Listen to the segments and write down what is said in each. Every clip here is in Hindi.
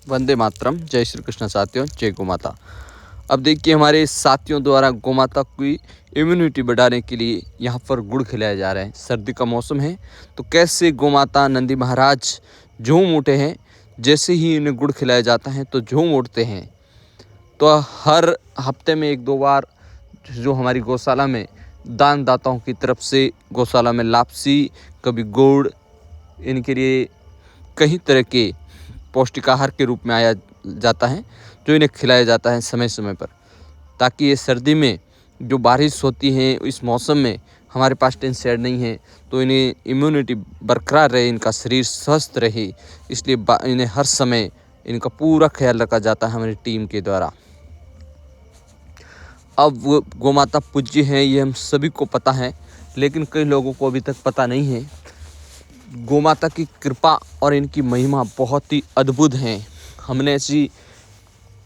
वंदे मातरम। जय श्री कृष्ण साथियों, जय गौ माता। अब देखिए हमारे साथियों द्वारा गौ माता की इम्यूनिटी बढ़ाने के लिए यहाँ पर गुड़ खिलाया जा रहा है। सर्दी का मौसम है तो कैसे गौ माता नंदी महाराज झूम उठे हैं। जैसे ही इन्हें गुड़ खिलाया जाता है तो झूम उठते हैं। तो हर हफ्ते में 1-2 बार जो हमारी गौशाला में दानदाताओं की तरफ से गौशाला में लापसी, कभी गुड़, इनके लिए कई तरह के पौष्टिक आहार के रूप में आया जाता है जो इन्हें खिलाया जाता है समय समय पर, ताकि ये सर्दी में जो बारिश होती है इस मौसम में हमारे पास टिन शेड नहीं है तो इन्हें इम्यूनिटी बरकरार रहे, इनका शरीर स्वस्थ रहे, इसलिए इन्हें हर समय इनका पूरा ख्याल रखा जाता है हमारी टीम के द्वारा। अब वो गौ माता पूज्य हैं ये हम सभी को पता है, लेकिन कई लोगों को अभी तक पता नहीं है। गौ माता की कृपा और इनकी महिमा बहुत ही अद्भुत हैं। हमने ऐसी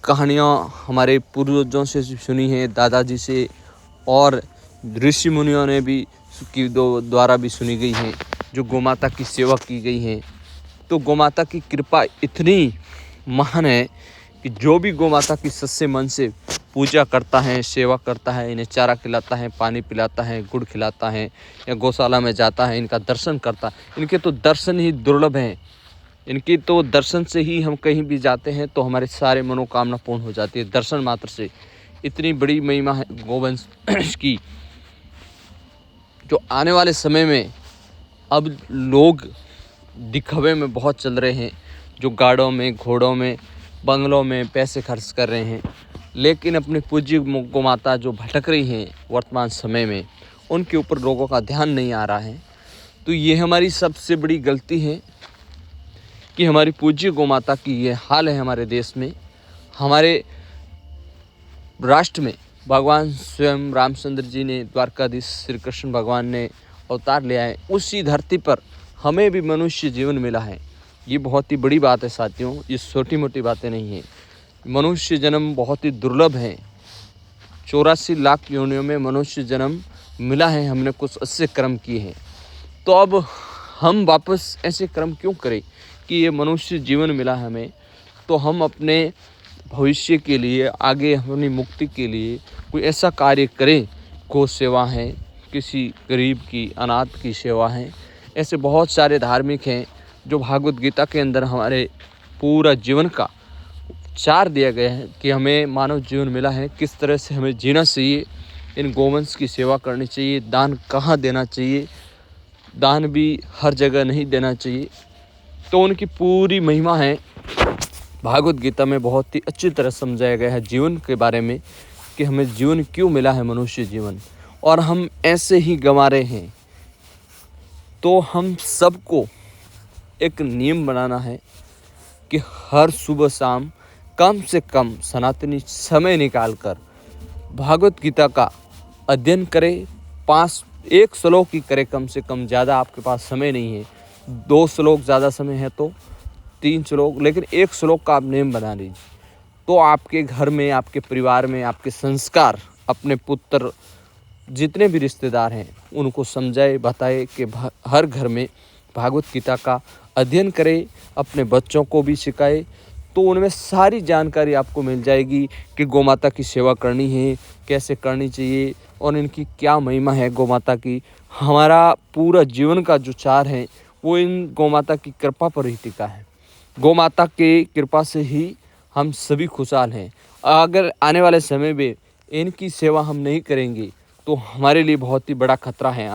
कहानियाँ हमारे पूर्वजों से सुनी है, दादाजी से, और ऋषि मुनियों ने भी द्वारा भी सुनी गई हैं, जो गौ माता की सेवा की गई है। तो गौ माता की कृपा इतनी महान है कि जो भी गौ माता की सच्चे मन से पूजा करता है, सेवा करता है, इन्हें चारा खिलाता है, पानी पिलाता है, गुड़ खिलाता है, या गौशाला में जाता है, इनका दर्शन करता है। इनके तो दर्शन ही दुर्लभ हैं। इनकी तो दर्शन से ही हम कहीं भी जाते हैं तो हमारे सारे मनोकामना पूर्ण हो जाती है, दर्शन मात्र से। इतनी बड़ी महिमा है गोवंश की, जो आने वाले समय में अब लोग दिखावे में बहुत चल रहे हैं, जो गाड़ों में, घोड़ों में, बंगलों में पैसे खर्च कर रहे हैं, लेकिन अपने पूज्य गौ माता जो भटक रही हैं वर्तमान समय में, उनके ऊपर लोगों का ध्यान नहीं आ रहा है। तो ये हमारी सबसे बड़ी गलती है कि हमारी पूज्य गौ माता की ये हाल है हमारे देश में। हमारे राष्ट्र में भगवान स्वयं रामचंद्र जी ने, द्वारकाधीश श्री कृष्ण भगवान ने अवतार लिया है। उसी धरती पर हमें भी मनुष्य जीवन मिला है। ये बहुत ही बड़ी बात है साथियों, ये छोटी मोटी बातें नहीं है। मनुष्य जन्म बहुत ही दुर्लभ है। 84 लाख योनियों में मनुष्य जन्म मिला है, हमने कुछ अच्छे कर्म किए हैं। तो अब हम वापस ऐसे कर्म क्यों करें कि ये मनुष्य जीवन मिला हमें, तो हम अपने भविष्य के लिए, आगे अपनी मुक्ति के लिए कोई ऐसा कार्य करें। गौ सेवा है, किसी गरीब की, अनाथ की सेवा है। ऐसे बहुत सारे धार्मिक हैं जो भागवत गीता के अंदर हमारे पूरा जीवन का चार दिया गया है कि हमें मानव जीवन मिला है, किस तरह से हमें जीना चाहिए, इन गोवंश की सेवा करनी चाहिए, दान कहाँ देना चाहिए, दान भी हर जगह नहीं देना चाहिए। तो उनकी पूरी महिमा है भागवत गीता में, बहुत ही अच्छी तरह समझाया गया है जीवन के बारे में कि हमें जीवन क्यों मिला है, मनुष्य जीवन, और हम ऐसे ही गंवा रहे हैं। तो हम सबको एक नियम बनाना है कि हर सुबह शाम कम से कम सनातनी समय निकालकर भागवत गीता का अध्ययन करें। 1 श्लोक ही करें कम से कम, ज़्यादा आपके पास समय नहीं है, 2 श्लोक ज़्यादा समय है तो 3 श्लोक, लेकिन 1 श्लोक का आप नियम बना लीजिए। तो आपके घर में, आपके परिवार में, आपके संस्कार, अपने पुत्र, जितने भी रिश्तेदार हैं उनको समझाए, बताए कि हर घर में भागवत गीता का अध्ययन करें, अपने बच्चों को भी सिखाए। तो उनमें सारी जानकारी आपको मिल जाएगी कि गौ माता की सेवा करनी है, कैसे करनी चाहिए, और इनकी क्या महिमा है गौ माता की। हमारा पूरा जीवन का जो चार है वो इन गौ माता की कृपा पर ही टिका है। गौ माता के कृपा से ही हम सभी खुशहाल हैं। अगर आने वाले समय में इनकी सेवा हम नहीं करेंगे तो हमारे लिए बहुत ही बड़ा खतरा है।